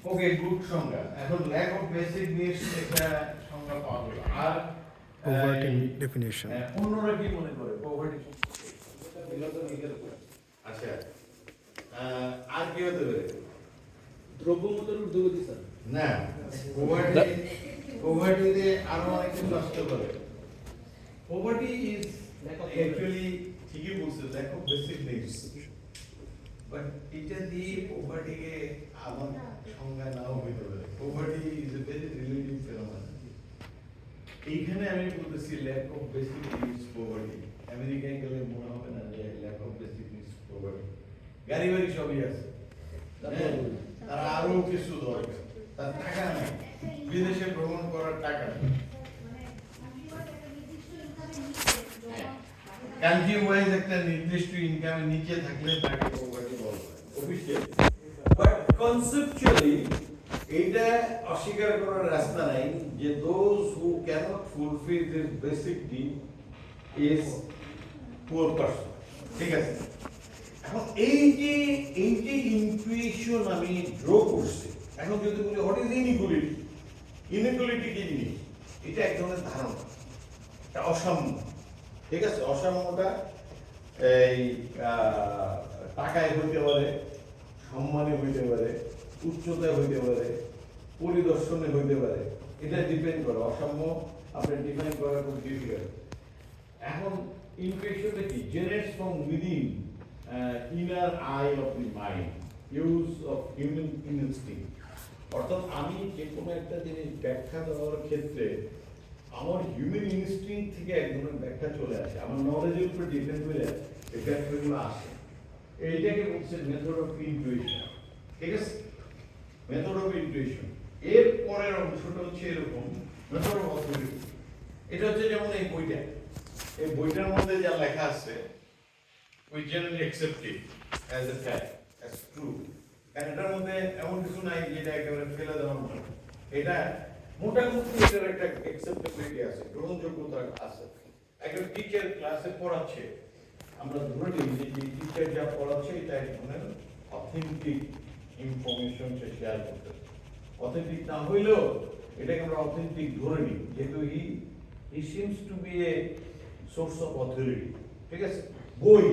ওকে, good সংজ্ঞা। এখন lack of basic needs একটা সংজ্ঞা পাওয়া গেল। আর Poverty definition. অন্যরা কি মনে করে পভার্টি? আচ্ছা, আর কি হতে পারে? দ্রব্যমূল্যের ঊর্ধ্বগতি স্যার। না, পভার্টিতে আরো অনেক কিছু আসতে পারে। পভার্টি ইজ অ্যাকচুয়ালি ঠিকই বলছে, lack of basic needs. But এটা দিয়ে পভার্টিকে আমার সংজ্ঞা নাও হইতে পারে। Poverty is a very relative phenomenon. এইখানে আমি বলতেছি lack of basic needs poverty. আমেরিকায় গেলে মনে হবে না যে lack of basic needs poverty. গাড়ি বাড়ি সবই আছে, তার আরো কিছু দরকার, তার টাকা নেই, বিদেশে ভ্রমণ করার টাকা নেই। কান্ট্রি ওয়াইজ একটা নির্দিষ্ট ইনকামের নিচে থাকলে তাকে পভার্টি বলা হয় অফিশিয়ালি। বাট কনসেপচুয়ালি এইটা অস্বীকার করার রাস্তা নাই যে those who cannot fulfil this basic need is poor person. ঠিক আছে, এখন এই যে ইনটুইশন আমি ড্র করছি, এখন যদি বলি হোয়াট ইজ ইনইকুয়ালিটি, ইনইকুয়ালিটি কি জিনিস? এটা এক ধরনের ধারণা, এটা অসাম্য। ঠিক আছে, অসাম্যটা এই টাকায় হইতে পারে, সম্মানে হইতে পারে, উচ্চতায় হইতে পারে, পরিদর্শনে হইতে পারে। এটা ডিপেন্ড করে, অসাম্য আপনি ডিফাইন করা খুব ডিফিকাল্ট। এখন ইনটুইশনটা কি? Generates from within inner I of the mind, use of human instinct. অর্থাৎ আমি যে কোনো একটা জিনিস ব্যাখ্যা দেওয়ার ক্ষেত্রে আমার হিউম্যান ইনস্টিংক্ট থেকে এক ধরনের ব্যাখ্যা চলে আসে, আমার নলেজের উপর ডিপেন্ড করে এই ব্যাখ্যাগুলো আসে। এইটাকে বলছে মেথড অফ ইনটুইশন। ঠিক আছে, মেথড অফ ইনটুইশন। এর পরের অংশটা হচ্ছে এরকম, মেথড অফ অথরিটি। এটা হচ্ছে যেমন এই বইটা, এই বইটার মধ্যে যা লেখা আছে we generally accept it as a fact, as true. কারণ এটার মধ্যে এমন কিছু নাই যেটা একেবারে ফেলে দেওয়ার মতো। এটা মোটামুটি এটার একটা acceptability আছে, গ্রহণযোগ্যতা আছে। একটা টিচার ক্লাসে পড়াচ্ছে, আমরা ধরে নিই যে টিচার যা পড়াচ্ছে এটা এক ধরনের অথেন্টিক ইনফরমেশন সে শেয়ার করতে। অথেন্টিক না হইলেও এটাকে আমরা অথেন্টিক ধরে নিই, যেহেতু he seems to be a source of authority. ঠিক আছে, বই,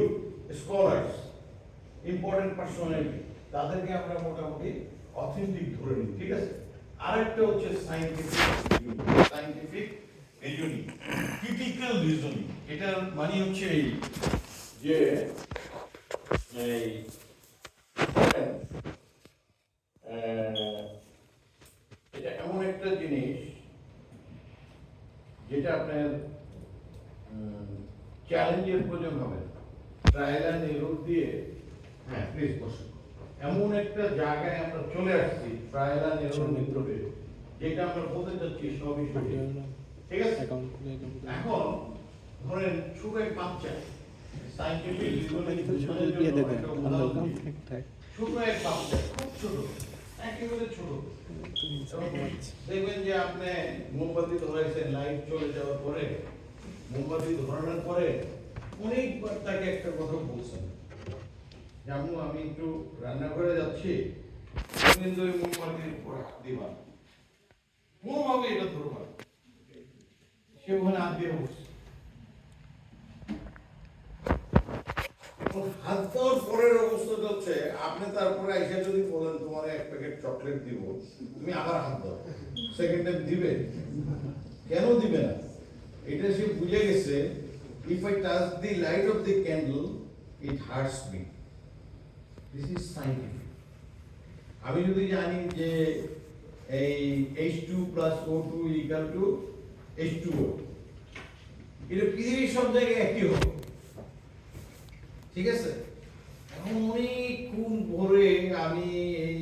স্কলার্স, ইম্পর্টেন্ট পার্সোনালিটি, তাদেরকে আমরা মোটামুটি অথেন্টিক ধরে নিই। ঠিক আছে, আরেকটা হচ্ছে সায়েন্টিফিক রিজনিং, ক্রিটিক্যাল রিজনিং। এটার মানে হচ্ছে এই যে এটা এমন একটা জিনিস যেটা আপনার চ্যালেঞ্জের প্রয়োজন হবে, ট্রায়াল অ্যান্ড এরর দিয়ে। হ্যাঁ প্লিজ বসুন। এমন একটা জায়গায় আমরা চলে আসছি ট্রায়াল অ্যান্ড এরর মেথডে, যেটা আমরা বলতে চাচ্ছি সবই সঠিক। ঠিক আছে, এখন ধরেন ছোট এক বাচ্চা, সায়েন্টিফিক ছোট এক বাচ্চা, খুব ছোট, একেবারে ছোট। দেখবেন যে আপনি মোমবাতি ধরাইছেন, লাইট চলে যাওয়ার পরে মোমবাতি ধরানোর পরে অনেকবার তাকে একটা কথা বলছেন, যেমন আমি একটু রান্নাঘরে যাচ্ছি, কিন্তু ওই মোমবাতির উপর হাত দিবা, কোনোভাবে এটা ধরবা, সে ওখানে হাত দিয়ে বসছে। হাত দেওয়ার পরের অবস্থাটা হচ্ছে আপনি তারপরে এসে যদি বলেন তোমার এক প্যাকেট চকলেট দিব, তুমি আবার হাত দাও, সেকেন্ড টাইম দিবে? কেন দিবে না? এটা সে বুঝে গেছে, if I touch the light of the candle it hurts me. This is scientific. আমি যদি জানি যে এই H2 plus O2 equal to H2O, এটা পৃথিবীর সব জায়গায় একই হবে। ঠিক আছে, এখন অনেকক্ষণ ধরে আমি এই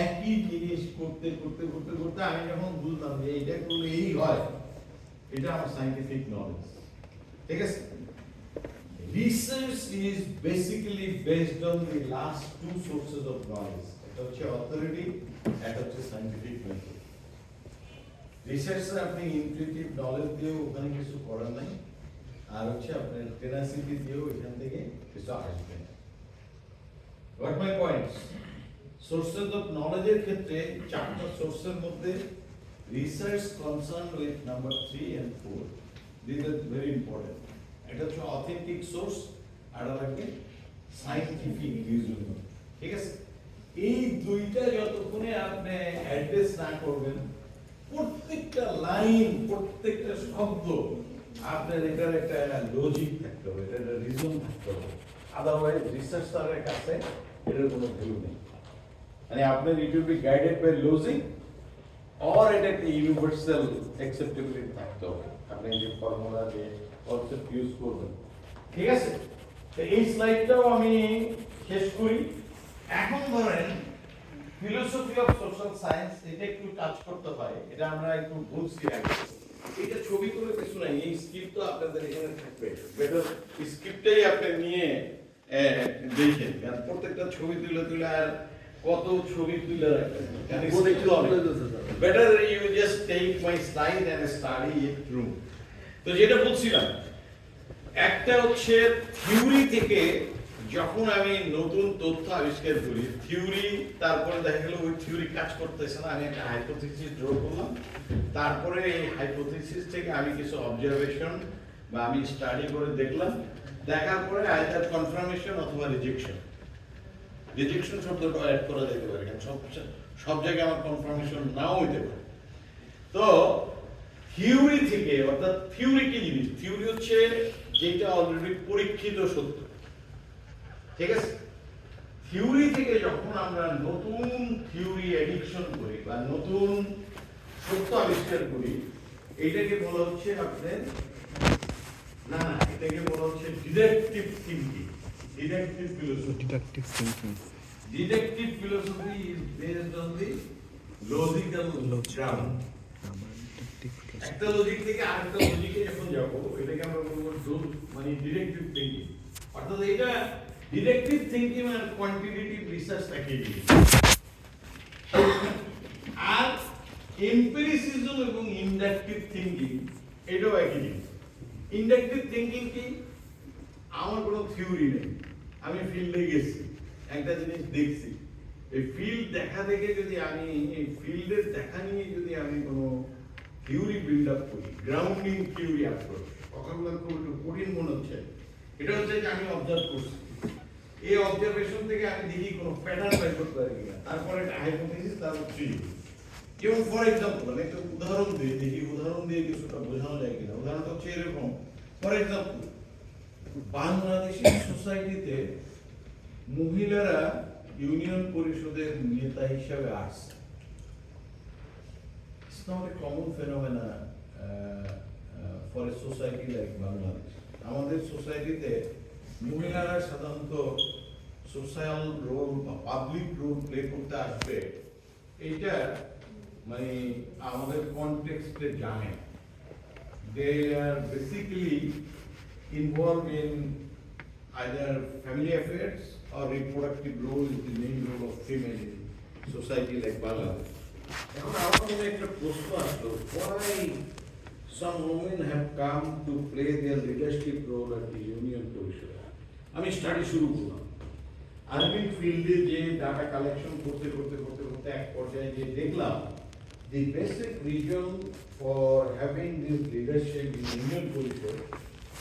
একই জিনিস করতে করতে করতে করতে আমি যখন বুঝলাম যে এইটা করলে এই হয়, এটা আমার সায়েন্টিফিক নলেজ। ঠিক আছে, research is basically based on the last two sources of knowledge, একটা হচ্ছে অথরিটি, একটা হচ্ছে সায়েন্টিফিক মেথড। রিসার্চে আপনি ইনটিউটিভ নলেজ দিয়েও ওখানে কিছু করার নাই, আর হচ্ছে আপনার টেনাসিটি দিয়েও এখান থেকে কিছু আসবে না। Got my points? Sources of নলেজের ক্ষেত্রে চারটা সোর্সের মধ্যে research concern with number 3 and 4 this are very important. এটা হচ্ছে অথেন্টিক সোর্স আর লাগবে সায়েন্টিফিক রিজন। ঠিক আছে, এই দুইটা যতক্ষণে আপনি অ্যাড্রেস না করবেন, প্রত্যেকটা লাইন প্রত্যেকটা শব্দ আপনার এটার একটা লজিক থাকতে হবে, এটার একটা রিজন থাকতে হবে। আদারওয়াইজ রিসার্চারের কাছে এটার কোনো ভ্যালু নেই। মানে আপনার it will be guided by logic or এটা একটা ইউনিভার্সাল অ্যাকসেপ্টেবিলিটি থাকতে হবে। আপনি যে ফর্মুলা যে কনসেপ্ট ইউজ করবেন, ঠিক আছে। তো এই স্লাইডটাও আমি শেষ করি। এখন ধরেন ফিলোসফি অফ সোশ্যাল সায়েন্স, এটা একটু কাজ করতে হয়, এটা আমরা একটু বুঝছি আগে। এটা ছবি তুলে কিছু নাই, এই স্ক্রিপ্ট তো আপনাদের এখানে থাকবে, বেটার স্ক্রিপ্টটাই আপনি নিয়ে দেখেন, কারণ প্রত্যেকটা ছবি তুলে তুলে আর কত ছবি তুলে রাখবেন, better you just take my slide and study it through. তো যেটা বলছিলাম, একটা হচ্ছে থিওরি থেকে যখন আমি নতুন তথ্য আবিষ্কার করি, থিওরি, তারপরে দেখা গেল ওই থিওরি কাজ করতেছে না, আমি একটা হাইপোথিসিস ড্র করলাম, তারপরে এই হাইপোথিসিস থেকে আমি কিছু অবজারভেশন বা আমি স্টাডি করে দেখলাম, দেখার পরে আইদার কনফার্মেশন অথবা রিজেকশন। রিজেকশন শব্দটা অ্যাড করা যেতে পারে, কারণ সব জায়গায় আমার কনফার্মেশন নাও হইতে পারে। তো থিওরি থেকে, অর্থাৎ থিওরি কি জিনিস? থিওরি হচ্ছে যেটা অলরেডি পরীক্ষিত সত্য, ঠিক আছে। থিওরি থেকে যখন আমরা নতুন থিওরি এডিকশন করি বা নতুন সত্য আবিষ্কার করি, এটাকে বলা হচ্ছে আপনার এটাকে বলা হচ্ছে deductive thinking, deductive philosophy. Deductive thinking. Deductive philosophy is based on the logical ground. একটা লজিক থেকে আরেকটা লজিকে যখন যাব, এটাকে আমরা বলবো মানে ডিডাকটিভ থিংকিং। অর্থাৎ এটা ডিডাকটিভ থিংকিং আর কোয়ান্টিটেটিভ রিসার্চ একই জিনিস। আর এমপিরিসিজম এবং ইন্ডাকটিভ থিংকিং এটাও একই জিনিস। ইন্ডাকটিভ থিংকিং কি? আমার কোনো থিওরি নেই, আমি ফিল্ডে গেছি, একটা জিনিস দেখছি, এই ফিল্ড দেখা দেখে যদি আমি এই ফিল্ডের দেখা নিয়ে যদি আমি কোনো থিওরি বিল্ড আপ করি, গ্রাউন্ডিং থিওরি অ্যাপ্রোচ, কথাগুলো খুব একটু কঠিন মনে হচ্ছে। এটা হচ্ছে যে আমি অবজার্ভ করছি, এই অবজারভেশন থেকে আমি দেখি কোনো প্যাটার্ন বের করতে পারি কিনা, তারপরে একটা হাইপোথিসিস, তারপর থিওরি। যেমন ফর এক্সাম্পল আমি একটা উদাহরণ দিই, দেখি উদাহরণ দিয়ে কিছুটা বোঝানো যায় কিনা। উদাহরণটা হচ্ছে এরকম, ফর এক্সাম্পল বাংলাদেশি সোসাইটিতে মহিলারা ইউনিয়ন পরিষদের নেতা হিসাবে আসছে। It's not a common phenomena for a society like Bangladesh. আমাদের সোসাইটিতে মহিলারা সাধারণত সোশ্যাল রোল বা পাবলিক রোল প্লে করতে আসবে, এইটা মানে আমাদের কনটেক্সটে জানে। They are basically involved in either family affairs or reproductive role is the main role of female in society like Bangladesh. এখন আমার মনে একটা প্রশ্ন আসলো, why some women have come to play their leadership role at the union পরিষদ। আমি study শুরু করলাম, আর্মিং ফিল্ডে যে ডাটা কালেকশন করতে করতে করতে করতে এক পর্যায়ে যে দেখলাম the basic reason for having this leadership in union পরিষদ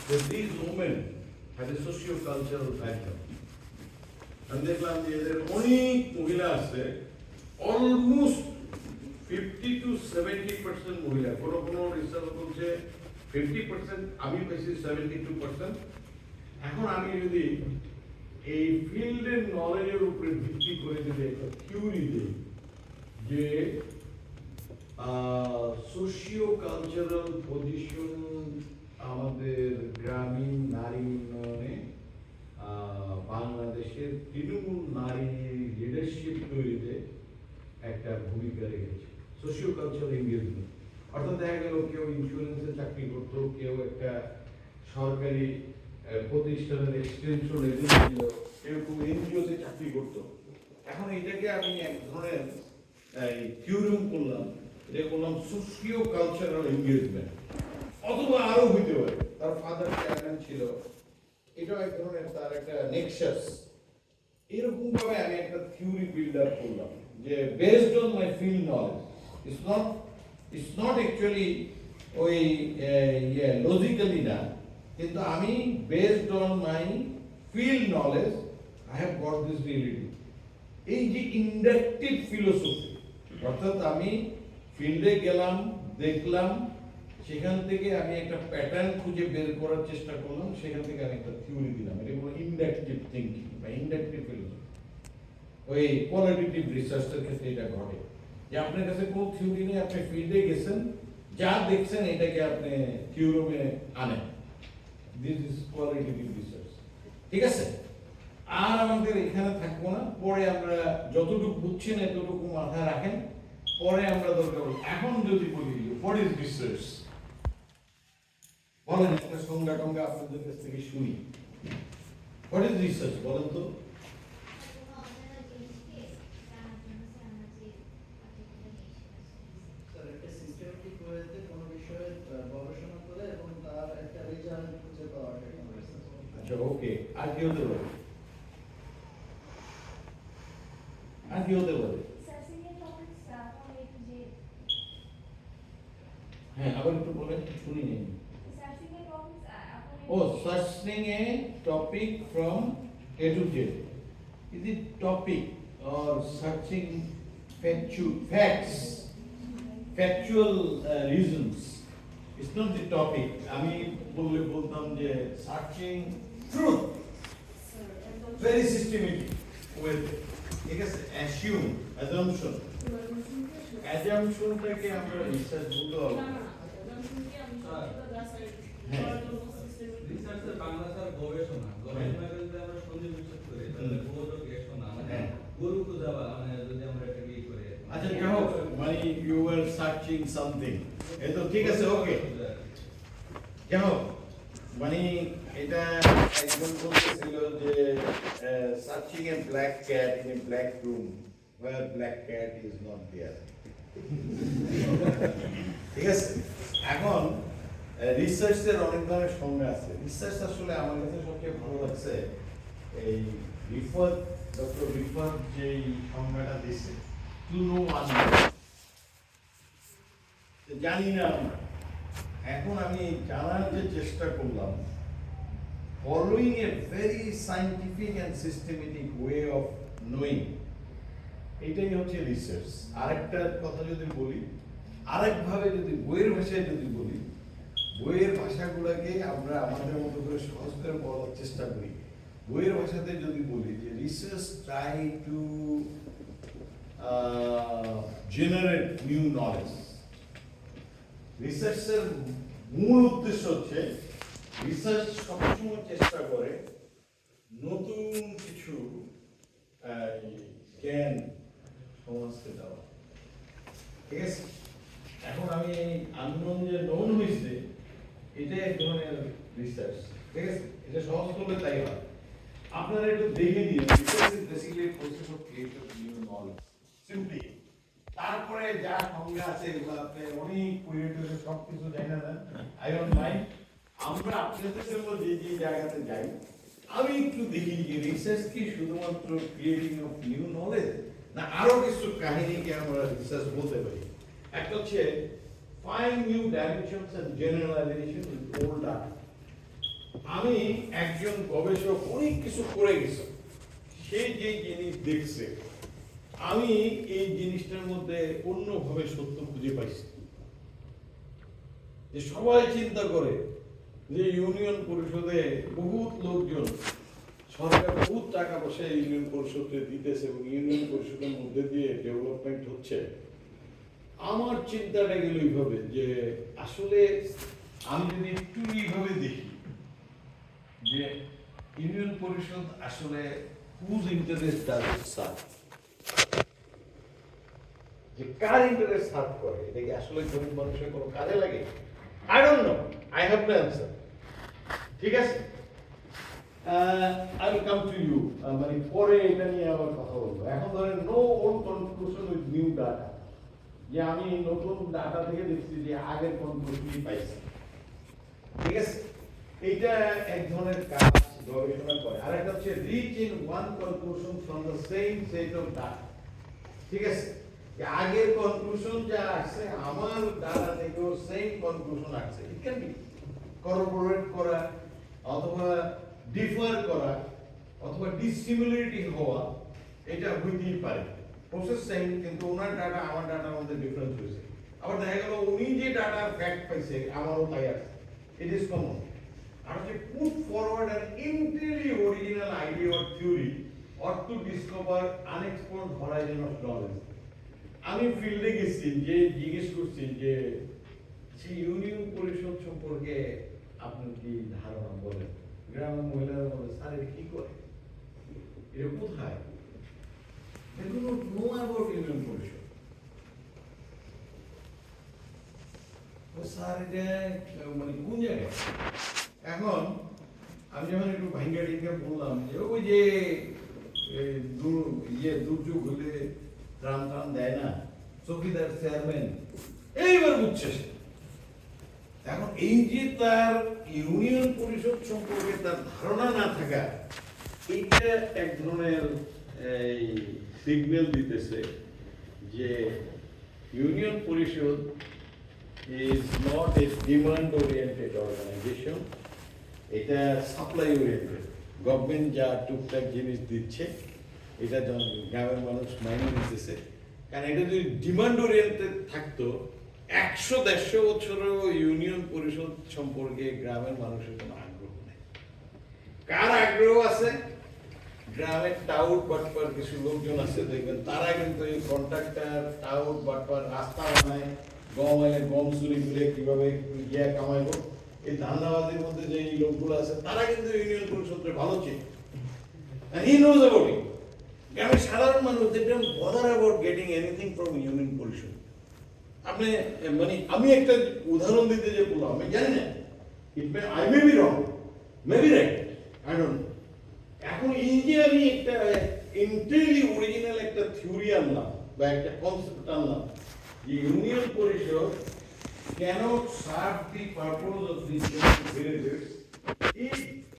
that these women had a socio-cultural background. আমি দেখলাম যে এদের অনেক মহিলা আছে, অলমোস্ট 50 to 70% মহিলা, কোনো কোনো রিসার্চ বলছে 50%, আমি পেয়েছি 72%। এখন আমি যদি এই ফিল্ডের নলেজের উপরে ভিত্তি করে যদি একটা থিওরি দিই যে সোশিও কালচারাল পজিশন আমাদের গ্রামীণ নারী উন্নয়নে বাংলাদেশের তৃণমূল নারী লিডারশিপ তৈরিতে একটা ভূমিকা রেখেছে, সোশিও কালচারাল এঙ্গেজমেন্ট। অর্থাৎ দেখা গেল কেউ ইন্স্যুরেন্সে চাকরি করতো, কেউ একটা সরকারি প্রতিষ্ঠানের এক্সটেনশন এজেন্ট ছিল, কেউ এনজিওতে চাকরি করতো। এখন এটাকে আমি এক ধরনের থিওরিম করলাম, এটা করলাম সোশিও কালচারাল এঙ্গেজমেন্ট, অথবা আরো হইতে পারে তার ফাদার চেয়ারম্যান ছিল, এটাও এক ধরনের তার একটা নেক্সাস। এরকম ভাবে আমি একটা থিওরি বিল্ড আপ করলাম যে based on my field knowledge it's not actually ওই লজিক্যালি না, কিন্তু আমি based on my field knowledge I have got this reality. এই যে ইন্ডাকটিভ ফিলোসফি, অর্থাৎ আমি ফিল্ডে গেলাম, দেখলাম, সেখান থেকে আমি একটা প্যাটার্ন খুঁজে বের করার চেষ্টা করলাম, সেখান থেকে আমি একটা থিওরি দিলাম। এটা কোনো ইন্ডাকটিভ থিঙ্কিং বা ইন্ডাকটিভ ফিলোসফি। ওই কোয়ালিটেটিভ রিসার্চের ক্ষেত্রে এটা ঘটে যে আপনার কাছে কোনো থিওরি নেই, আপনি ফিল্ডে গেছেন, যা দেখছেন এটাকে আপনি থিওরিমে আনেন। This is qualitative research. ঠিক আছে, আর আমাদের এখানে থাকবো না, পরে আমরা যতটুকু বুঝছেন এতটুকু মাথায় রাখেন, পরে আমরা দরকার হলে এখন যদি বলি হোয়াট ইজ রিসার্চ, বলেন একটা সংজ্ঞা টঙ্গা আপনাদের কাছ থেকে শুনি। হোয়াট ইজ রিসার্চ বলেন তো? স্যার, একটা সিস্টেমেটিক ওয়েতে কোনো বিষয়ে গবেষণা করে এবং তার একটা রেজাল্ট খুঁজে পাওয়া এটা রিসার্চ। আচ্ছা, ওকে, আর কি হতে পারে? আর কি হতে পারে? হ্যাঁ, আবার একটু বলেন, শুনি নেই। ও, searching a topic from A to Z. Is it topic or searching factual reasons? It's not the topic. আমি বলতাম যে searching truth, very systematic with, ঠিক আছে, assumptionটাকে আমরা রিসার্চ বলতে পারবো। রিসার্চের বাংলা স্যার গবেষণা যদি আমরা সন্ধি বিশ্বাস করি তাহলে গবেষক গবেষণা মানে গরু খোঁজা মানে যদি আমরা এটা কি করে। আচ্ছা, যাই হোক, মানে ইউ আর সার্চিং সামথিং, এই তো ঠিক আছে, ওকে। যাই হোক, মানে এটা একজন বলতেছিল যে searching a black cat in a black room where black cat is not there. ঠিক আছে, এখন রিসার্চের অনেক ধরনের সংজ্ঞা আছে। রিসার্চ আসলে আমার কাছে সবচেয়ে ভালো লাগছে এই ডক্টর রিফাত যেই সংজ্ঞাটা দিয়েছে, টু নো আননোন। জানি না আমরা, এখন আমি জানার যে চেষ্টা করলাম, following a very scientific and systematic way of knowing, এটাই হচ্ছে রিসার্চ। আরেকটা কথা যদি বলি, আরেকভাবে যদি বইয়ের ভাষায় যদি বলি, বইয়ের ভাষাগুলোকে আমরা আমাদের মতো করে সহজ করে বলার চেষ্টা করি। বইয়ের ভাষাতে যদি বলি যে research try to generate new knowledge. রিসার্চের মূল উদ্দেশ্য হচ্ছে রিসার্চ সবসময় চেষ্টা করে নতুন কিছু জ্ঞান সমাজকে দেওয়া। ঠিক আছে, এখন আমি আন্দোলন যে নোন হয়েছে, এটা এক ধরনের রিসার্চ। ঠিক আছে, এটা সহজ করলে তাই হয়। আপনারা একটু দেখে নিন, research is basically process of creation of new knowledge, simply. তারপরে যা সংজ্ঞা আছে এগুলো আপনি অনেক কুইরেটরে সব কিছু জানা দেন, আই ডোন্ট মাইন্ড। আমরা আপনাদের জন্য যে যে জায়গাতে যাই, আমি একটু দেখি যে রিসার্চ কি শুধুমাত্র ক্রিয়েটিং অফ নিউ নলেজ, না আরো কিছু কাহিনীকে আমরা রিসার্চ বলতে পারি। একটা হচ্ছে find new dimensions and generalization with old data. আমি একজন গবেষক অনেক কিছু করে গেছে, সে যে জিনিস দেখছে আমি এই জিনিসটার মধ্যে অন্যভাবে সত্য খুঁজে পাইছি। যে সবাই চিন্তা করে যে ইউনিয়ন পরিষদে বহুত লোকজন, সরকার বহুত টাকা পয়সা ইউনিয়ন পরিষদে দিতেছে এবং ইউনিয়ন পরিষদের মধ্যে দিয়ে ডেভেলপমেন্ট হচ্ছে। আমার চিন্তাটা গেল এইভাবে যে আসলে আমি যদি একটু এইভাবে দেখি যে ইউনিয়ন পরিষদ আসলে whose interest does it serve, যে কার ইন্টারেস্ট সার্ভ করে, এটা কি আসলে গরিব মানুষের কোনো কাজে লাগে? I don't know, I have no answer. ঠিক আছে, I will come to you, মানে পরে এটা নিয়ে আবার কথা বলবো। এখন ধরেন no old conclusion with new data, যে আমি নতুন ডাটা থেকে দেখছি যে আগের কনক্লুশনই পাইছি। ঠিক আছে, এইটা এক ধরনের কাজ গবেষণা করে, আর একটা হচ্ছে reach in one conclusion from the same set of data. ঠিক আছে, যে আগের কনক্লুশন যা আসছে আমার ডাটা থেকেও সেম কনক্লুশন আসছে, ইট ক্যান বি করবোরেট করা অথবা ডিফার করা অথবা ডিসিমিলারিটি হওয়া, এটা হইতেই পারে। প্রসেস সেম, কিন্তু ওনার ডাটা আমার ডাটার মধ্যে ডিফারেন্স হয়েছে। আবার দেখা গেল উনি যে ডাটা ফ্যাক্ট পাইছে আমারও তাই আছে, ইট ইজ কমন। আর হচ্ছে put forward an entirely original idea or theory or to discover unexplored horizon of knowledge. আমি ফিল্ডে গেছি, যে জিজ্ঞেস করছি যে ইউনিয়ন পরিষদ সম্পর্কে আপনি কি ধারণা বলেন, গ্রামের মহিলারা বলে স্যার এটা কি করে, এটা কোথায়, দেখুন নো অ্যাবাউট ইউনিয়ন পরিষদ। ও স্যার এটা মানে কোন জায়গায়? এখন আমি যখন একটু ভাঙ্গা টিঙ্গা বললাম যে ওই যে দুর্যোগ হলে ত্রাণ ত্রাণ দেয় না চৌকিদার চেয়ারম্যান, এইবার বুঝছে সে। এখন এই যে তার ইউনিয়ন পরিষদ সম্পর্কে তার ধারণা না থাকা, এইটা এক ধরনের সিগন্যাল দিতেছে যে ইউনিয়ন পরিষদ is not a demand oriented organization, এটা সাপ্লাই ওরিয়েন্টেড। গভর্নমেন্ট যা টুকটাক জিনিস দিচ্ছে এটা গ্রামের মানুষ মাইনে নিতেছে, কারণ এটা যদি ডিমান্ড ওরিয়েন্টেড থাকতো 100-150 বছরও ইউনিয়ন পরিষদ সম্পর্কে গ্রামের মানুষের কোনো আগ্রহ নেই। কার আগ্রহ আছে? গ্রামের টাউট বাটপার কিছু লোকজন আছে, দেখবেন তারা কিন্তু এই কন্ট্রাক্টর টাউট বাটপার রাস্তা বানায়, গম এলে গম চুরি করে কিভাবে ইয়া কামাইবো, এই ধান্দাবাজির মধ্যে যে লোকগুলো আছে তারা কিন্তু ইউনিয়ন পরিষদের ভালো চেনে। And he knows about it. গ্রামের সাধারণ মানুষ they don't bother about getting anything from union পরিষদ। আপনি মানে আমি একটা উদাহরণ দিতে যে বললাম, আমি জানি না, I may be wrong, maybe right, I don't know. এখন এই যে আমি একটা এন্টারলি অরিজিনাল একটা থিওরি আনলাম বা একটা কনসেপ্ট আনলাম যে ইউনিয়ন পরিষদ cannot serve the purpose of these villages if